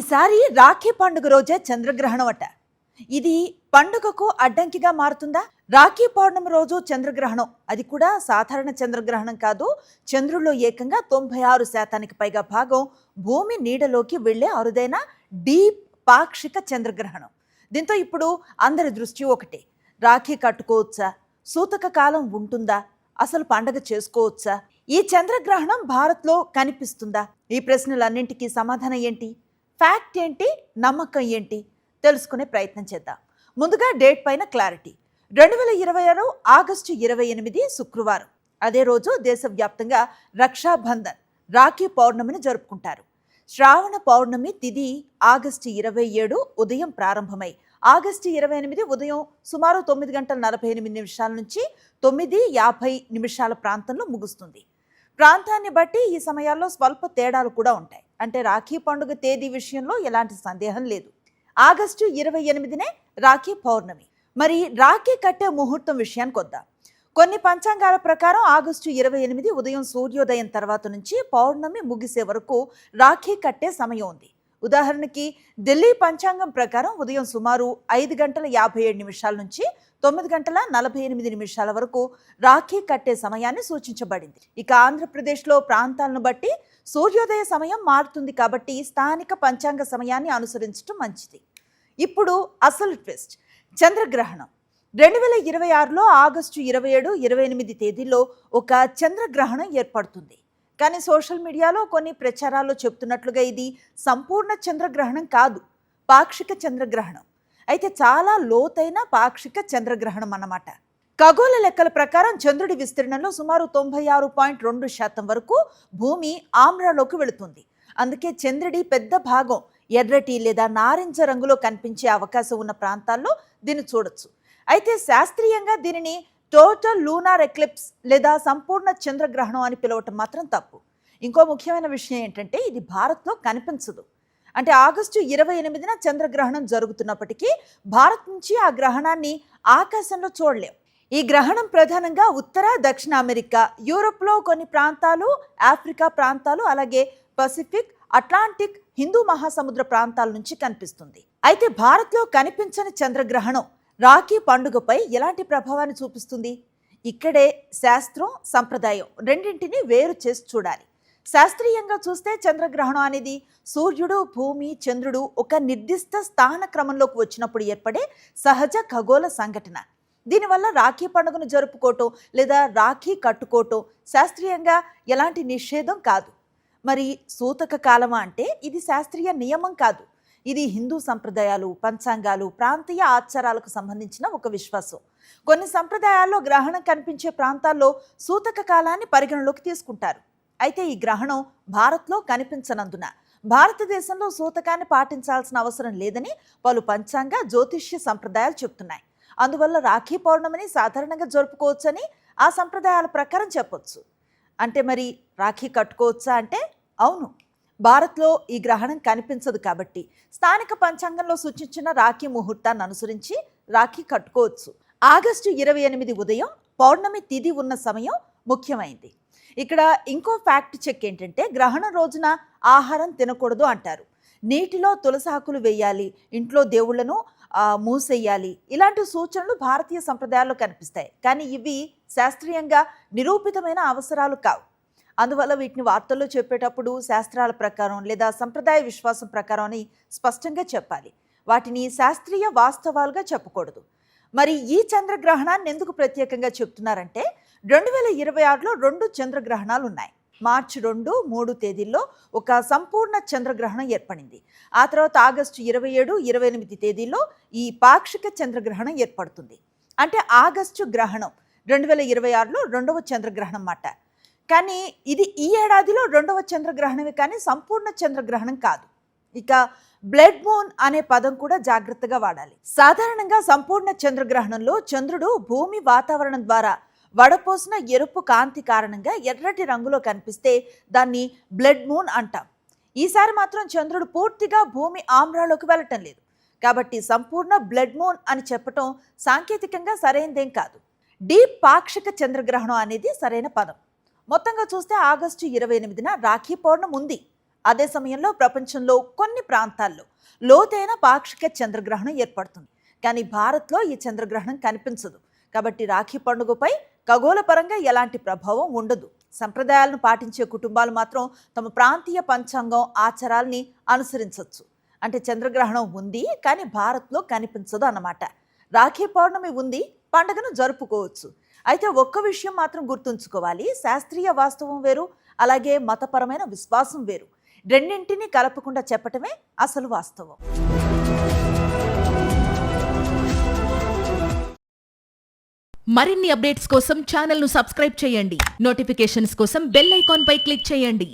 ఈసారి రాఖీ పండుగ రోజే చంద్రగ్రహణం అట. ఇది పండుగకు అడ్డంకిగా మారుతుందా? రాఖీ పౌర్ణమి రోజు చంద్రగ్రహణం, అది కూడా సాధారణ చంద్రగ్రహణం కాదు. చంద్రుల్లో ఏకంగా 96% పైగా భాగం భూమి నీడలోకి వెళ్లే అరుదైన డీప్ పాక్షిక చంద్రగ్రహణం. దీంతో ఇప్పుడు అందరి దృష్టి ఒకటే, రాఖీ కట్టుకోవచ్చా, సూతక కాలం ఉంటుందా, అసలు పండగ చేసుకోవచ్చా, ఈ చంద్రగ్రహణం భారత్లో కనిపిస్తుందా? ఈ ప్రశ్నలన్నింటికీ సమాధానం ఏంటి, ఫ్యాక్ట్ ఏంటి, నమ్మకం ఏంటి తెలుసుకునే ప్రయత్నం చేద్దాం. ముందుగా డేట్ పైన క్లారిటీ. 2026 ఆగస్టు 28 శుక్రవారం. అదే రోజు దేశవ్యాప్తంగా రక్షాబంధన్ రాఖీ పౌర్ణమిని జరుపుకుంటారు. శ్రావణ పౌర్ణమి తిథి ఆగస్టు 27 ఉదయం ప్రారంభమై ఆగస్టు 28 ఉదయం సుమారు 9:48 నుంచి 9:50 ప్రాంతంలో ముగుస్తుంది. ప్రాంతాన్ని బట్టి ఈ సమయాల్లో స్వల్ప తేడాలు కూడా ఉంటాయి. అంటే రాఖీ పండుగ తేదీ విషయంలో ఎలాంటి సందేహం లేదు. ఆగస్టు 28నే రాఖీ పౌర్ణమి. మరి రాఖీ కట్టే ముహూర్తం విషయానికి వద్దాం. కొన్ని పంచాంగాల ప్రకారం ఆగస్టు 28 ఉదయం సూర్యోదయం తర్వాత నుంచి పౌర్ణమి ముగిసే వరకు రాఖీ కట్టే సమయం ఉంది. ఉదాహరణకి ఢిల్లీ పంచాంగం ప్రకారం ఉదయం సుమారు 5:57 నుంచి 9:48 వరకు రాఖీ కట్టే సమయాన్ని సూచించబడింది. ఇక ఆంధ్రప్రదేశ్లో ప్రాంతాలను బట్టి సూర్యోదయ సమయం మారుతుంది కాబట్టి స్థానిక పంచాంగ సమయాన్ని అనుసరించడం మంచిది. ఇప్పుడు అసలు ట్విస్ట్, చంద్రగ్రహణం. 2026లో ఆగస్టు 27, 28 తేదీల్లో ఒక చంద్రగ్రహణం ఏర్పడుతుంది. కానీ సోషల్ మీడియాలో కొన్ని ప్రచారాల్లో చెప్తున్నట్లుగా ఇది సంపూర్ణ చంద్రగ్రహణం కాదు, పాక్షిక చంద్రగ్రహణం. అయితే చాలా లోతైన పాక్షిక చంద్రగ్రహణం అన్నమాట. ఖగోళ లెక్కల ప్రకారం చంద్రుడి విస్తీర్ణంలో సుమారు 96.2% వరకు భూమి ఆమ్రాలోకి వెళుతుంది. అందుకే చంద్రుడి పెద్ద భాగం ఎర్రటి లేదా నారింజ రంగులో కనిపించే అవకాశం ఉన్న ప్రాంతాల్లో దీన్ని చూడొచ్చు. అయితే శాస్త్రీయంగా దీనిని టోటల్ లూనార్ ఎక్లిప్స్ లేదా సంపూర్ణ చంద్రగ్రహణం అని పిలవటం మాత్రం తప్పు. ఇంకో ముఖ్యమైన విషయం ఏంటంటే ఇది భారత్లో కనిపించదు. అంటే ఆగస్టు 28న చంద్రగ్రహణం జరుగుతున్నప్పటికీ భారత్ నుంచి ఆ గ్రహణాన్ని ఆకాశంలో చూడలేం. ఈ గ్రహణం ప్రధానంగా ఉత్తర, దక్షిణ అమెరికా, యూరోప్లో కొన్ని ప్రాంతాలు, ఆఫ్రికా ప్రాంతాలు, అలాగే పసిఫిక్, అట్లాంటిక్, హిందూ మహాసముద్ర ప్రాంతాల నుంచి కనిపిస్తుంది. అయితే భారత్లో కనిపించని చంద్రగ్రహణం రాఖీ పండుగపై ఎలాంటి ప్రభావాన్ని చూపిస్తుంది? ఇక్కడే శాస్త్రం, సంప్రదాయం రెండింటినీ వేరు చేసి చూడాలి. శాస్త్రీయంగా చూస్తే చంద్రగ్రహణం అనేది సూర్యుడు, భూమి, చంద్రుడు ఒక నిర్దిష్ట స్థాన క్రమంలోకి వచ్చినప్పుడు ఏర్పడే సహజ ఖగోళ సంఘటన. దీనివల్ల రాఖీ పండుగను జరుపుకోవటం లేదా రాఖీ కట్టుకోవటం శాస్త్రీయంగా ఎలాంటి నిషేధం కాదు. మరి సూతక కాలమా అంటే ఇది శాస్త్రీయ నియమం కాదు. ఇది హిందూ సంప్రదాయాలు, పంచాంగాలు, ప్రాంతీయ ఆచారాలకు సంబంధించిన ఒక విశ్వాసం. కొన్ని సంప్రదాయాల్లో గ్రహణం కనిపించే ప్రాంతాల్లో సూతక కాలాన్ని పరిగణలోకి తీసుకుంటారు. అయితే ఈ గ్రహణం భారత్లో కనిపించనందున భారతదేశంలో సూతకాన్ని పాటించాల్సిన అవసరం లేదని పలు పంచాంగ, జ్యోతిష్య సంప్రదాయాలు చెప్తున్నాయి. అందువల్ల రాఖీ పౌర్ణమిని సాధారణంగా జరుపుకోవచ్చని ఆ సంప్రదాయాల ప్రకారం చెప్పొచ్చు. అంటే మరి రాఖీ కట్టుకోవచ్చా అంటే అవును, భారత్లో ఈ గ్రహణం కనిపించదు కాబట్టి స్థానిక పంచాంగంలో సూచించిన రాఖీ ముహూర్తాన్ని అనుసరించి రాఖీ కట్టుకోవచ్చు. ఆగస్టు 28 ఉదయం పౌర్ణమి తిథి ఉన్న సమయం ముఖ్యమైంది. ఇక్కడ ఇంకో ఫ్యాక్ట్ చెక్ ఏంటంటే గ్రహణం రోజున ఆహారం తినకూడదు అంటారు. నీటిలో తులసాకులు వేయాలి, ఇంట్లో దేవుళ్లను మూసేయాలి, ఇలాంటి సూచనలు భారతీయ సంప్రదాయాల్లో కనిపిస్తాయి. కానీ ఇవి శాస్త్రీయంగా నిరూపితమైన అవసరాలు కావు. అందువల్ల వీటిని వార్తల్లో చెప్పేటప్పుడు శాస్త్రాల ప్రకారం లేదా సంప్రదాయ విశ్వాసం ప్రకారం అని స్పష్టంగా చెప్పాలి. వాటిని శాస్త్రీయ వాస్తవాలుగా చెప్పకూడదు. మరి ఈ చంద్రగ్రహణాన్ని ఎందుకు ప్రత్యేకంగా చెప్తున్నారంటే 2026లో 2 చంద్రగ్రహణాలు ఉన్నాయి. మార్చి 2, 3 తేదీల్లో ఒక సంపూర్ణ చంద్రగ్రహణం ఏర్పడింది. ఆ తర్వాత ఆగస్టు 27, 28 తేదీల్లో ఈ పాక్షిక చంద్రగ్రహణం ఏర్పడుతుంది. అంటే ఆగస్టు గ్రహణం 2026లో 2వ చంద్రగ్రహణం మాట. కానీ ఇది ఈ ఏడాదిలో 2వ చంద్రగ్రహణమే, కానీ సంపూర్ణ చంద్రగ్రహణం కాదు. ఇక బ్లడ్ మూన్ అనే పదం కూడా జాగ్రత్తగా వాడాలి. సాధారణంగా సంపూర్ణ చంద్రగ్రహణంలో చంద్రుడు భూమి వాతావరణం ద్వారా వడపోసిన ఎరుపు కాంతి కారణంగా ఎర్రటి రంగులో కనిపిస్తే దాన్ని బ్లడ్ మూన్ అంటాం. ఈసారి మాత్రం చంద్రుడు పూర్తిగా భూమి ఆమ్రాలోకి వెళ్ళటం లేదు కాబట్టి సంపూర్ణ బ్లడ్ మూన్ అని చెప్పటం సాంకేతికంగా సరైనదేం కాదు. డీప్ పాక్షిక చంద్రగ్రహణం అనేది సరైన పదం. మొత్తంగా చూస్తే ఆగస్టు 28న రాఖీ పౌర్ణమి ఉంది. అదే సమయంలో ప్రపంచంలో కొన్ని ప్రాంతాల్లో లోతైన పాక్షిక చంద్రగ్రహణం ఏర్పడుతుంది. కానీ భారత్లో ఈ చంద్రగ్రహణం కనిపించదు. కాబట్టి రాఖీ పండుగపై ఖగోళపరంగా ఎలాంటి ప్రభావం ఉండదు. సంప్రదాయాలను పాటించే కుటుంబాలు మాత్రం తమ ప్రాంతీయ పంచాంగం ఆచారాల్ని అనుసరించవచ్చు. అంటే చంద్రగ్రహణం ఉంది కానీ భారత్లో కనిపించదు అన్నమాట. రాఖీ పౌర్ణమి ఉంది, పండుగను జరుపుకోవచ్చు. అయితే ఒక్క విషయం మాత్రం గుర్తుంచుకోవాలి, శాస్త్రీయ వాస్తవం వేరు, అలాగే మతపరమైన విశ్వాసం వేరు. రెండింటినీ కలపకుండా చెప్పటమే అసలు వాస్తవం. మరిన్ని అప్డేట్స్ కోసం ఛానల్ను సబ్స్క్రైబ్ చేయండి. నోటిఫికేషన్స్ కోసం బెల్ ఐకాన్ పై క్లిక్ చేయండి.